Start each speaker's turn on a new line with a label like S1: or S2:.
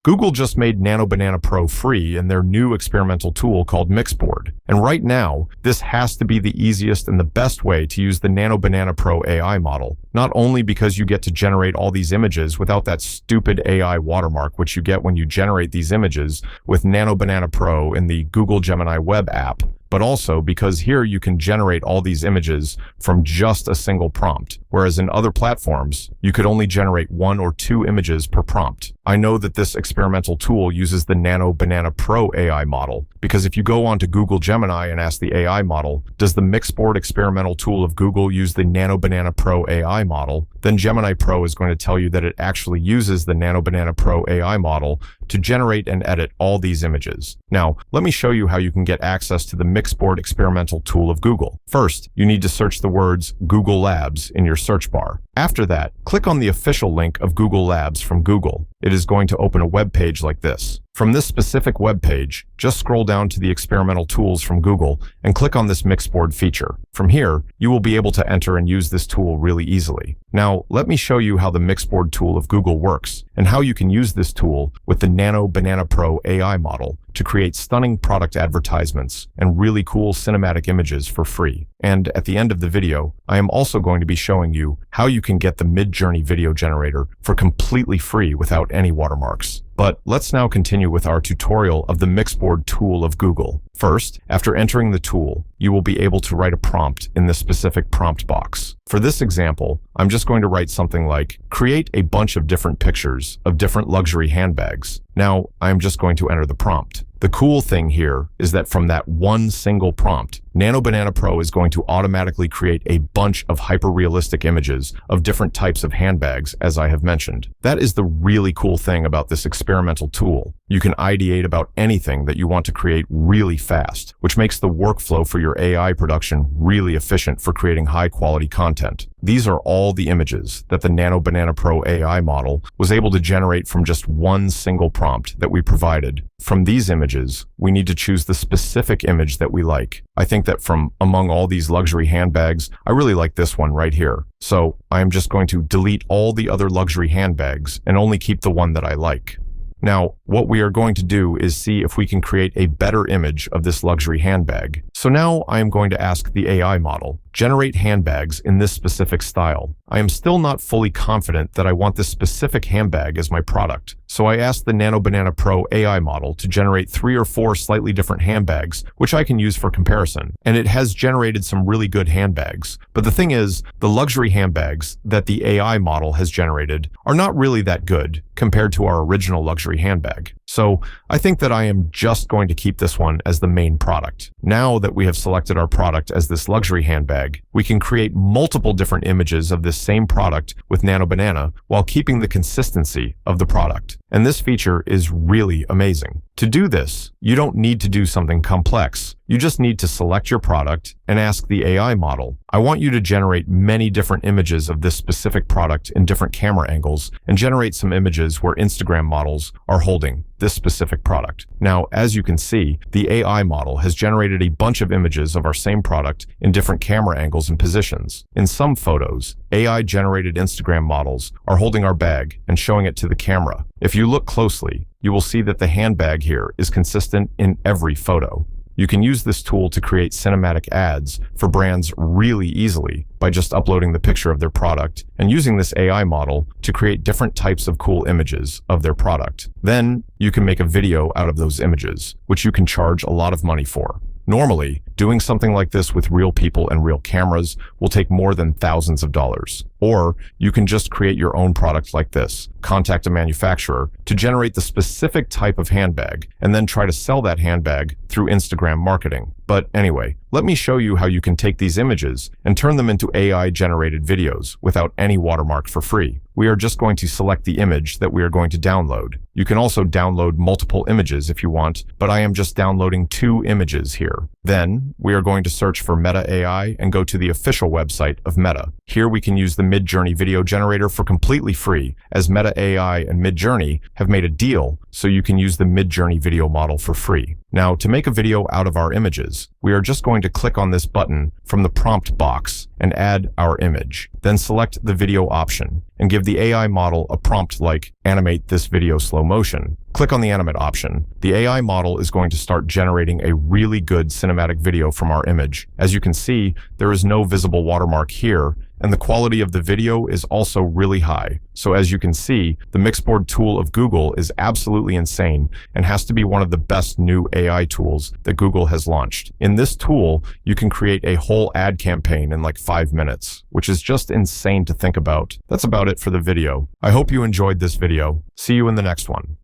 S1: Google just made Nano Banana Pro free in their new experimental tool called Mixboard. And right now, this has to be the easiest and the best way to use the Nano Banana Pro AI model, not only because you get to generate all these images without that stupid AI watermark which you get when you generate these images with Nano Banana Pro in the Google Gemini web app, but also because here you can generate all these images from just a single prompt, whereas in other platforms, you could only generate 1 or 2 images per prompt. I know that this experimental tool uses the Nano Banana Pro AI model, because if you go onto Google Gemini and ask the AI model, does the Mixboard experimental tool of Google use the Nano Banana Pro AI model, then Gemini Pro is going to tell you that it actually uses the Nano Banana Pro AI model to generate and edit all these images. Now, let me show you how you can get access to the Mixboard experimental tool of Google. First, you need to search the words Google Labs in your search bar. After that, click on the official link of Google Labs from Google. It is going to open a web page like this. From this specific web page, just scroll down to the experimental tools from Google and click on this Mixboard feature. From here, you will be able to enter and use this tool really easily. Now, let me show you how the Mixboard tool of Google works and how you can use this tool with the Nano Banana Pro AI model to create stunning product advertisements and really cool cinematic images for free. And at the end of the video, I am also going to be showing you how you can get the Midjourney video generator for completely free without any watermarks. But let's now continue with our tutorial of the Mixboard tool of Google. First, after entering the tool, you will be able to write a prompt in the specific prompt box. For this example, I'm just going to write something like, create a bunch of different pictures of different luxury handbags. Now, I'm just going to enter the prompt. The cool thing here is that from that one single prompt, Nano Banana Pro is going to automatically create a bunch of hyper-realistic images of different types of handbags, as I have mentioned. That is the really cool thing about this experimental tool. You can ideate about anything that you want to create really fast, which makes the workflow for your AI production really efficient for creating high-quality content. These are all the images that the Nano Banana Pro AI model was able to generate from just one single prompt that we provided. From these images, we need to choose the specific image that we like. I think that from among all these luxury handbags, I really like this one right here. So I am just going to delete all the other luxury handbags and only keep the one that I like. Now, what we are going to do is see if we can create a better image of this luxury handbag. So now I am going to ask the AI model, generate handbags in this specific style. I am still not fully confident that I want this specific handbag as my product. So I asked the Nano Banana Pro AI model to generate 3 or 4 slightly different handbags, which I can use for comparison. And it has generated some really good handbags. But the thing is, the luxury handbags that the AI model has generated are not really that good compared to our original luxury handbag. So I think that I am just going to keep this one as the main product. Now that we have selected our product as this luxury handbag, we can create multiple different images of this same product with Nano Banana while keeping the consistency of the product. And this feature is really amazing. To do this, you don't need to do something complex. You just need to select your product and ask the AI model, I want you to generate many different images of this specific product in different camera angles and generate some images where Instagram models are holding this specific product. Now, as you can see, the AI model has generated a bunch of images of our same product in different camera angles and positions. In some photos, AI-generated Instagram models are holding our bag and showing it to the camera. If you look closely, you will see that the handbag here is consistent in every photo. You can use this tool to create cinematic ads for brands really easily by just uploading the picture of their product and using this AI model to create different types of cool images of their product. Then you can make a video out of those images, which you can charge a lot of money for. Normally, doing something like this with real people and real cameras will take more than thousands of dollars. Or you can just create your own product like this, contact a manufacturer to generate the specific type of handbag, and then try to sell that handbag through Instagram marketing. But anyway, let me show you how you can take these images and turn them into AI-generated videos without any watermark for free. We are just going to select the image that we are going to download. You can also download multiple images if you want, but I am just downloading 2 images here. Then we are going to search for Meta AI and go to the official website of Meta. Here we can use the Midjourney video generator for completely free, as Meta AI and Midjourney have made a deal, so you can use the Midjourney video model for free. Now, to make a video out of our images, we are just going to click on this button from the prompt box and add our image. Then select the video option. and give the AI model a prompt like animate this video slow motion. Click on the animate option. The AI model is going to start generating a really good cinematic video from our image. As you can see, there is no visible watermark here, and the quality of the video is also really high. So as you can see, the Mixboard tool of Google is absolutely insane and has to be one of the best new AI tools that Google has launched. In this tool, you can create a whole ad campaign in like 5 minutes, which is just insane to think about. That's about it for the video. I hope you enjoyed this video. See you in the next one.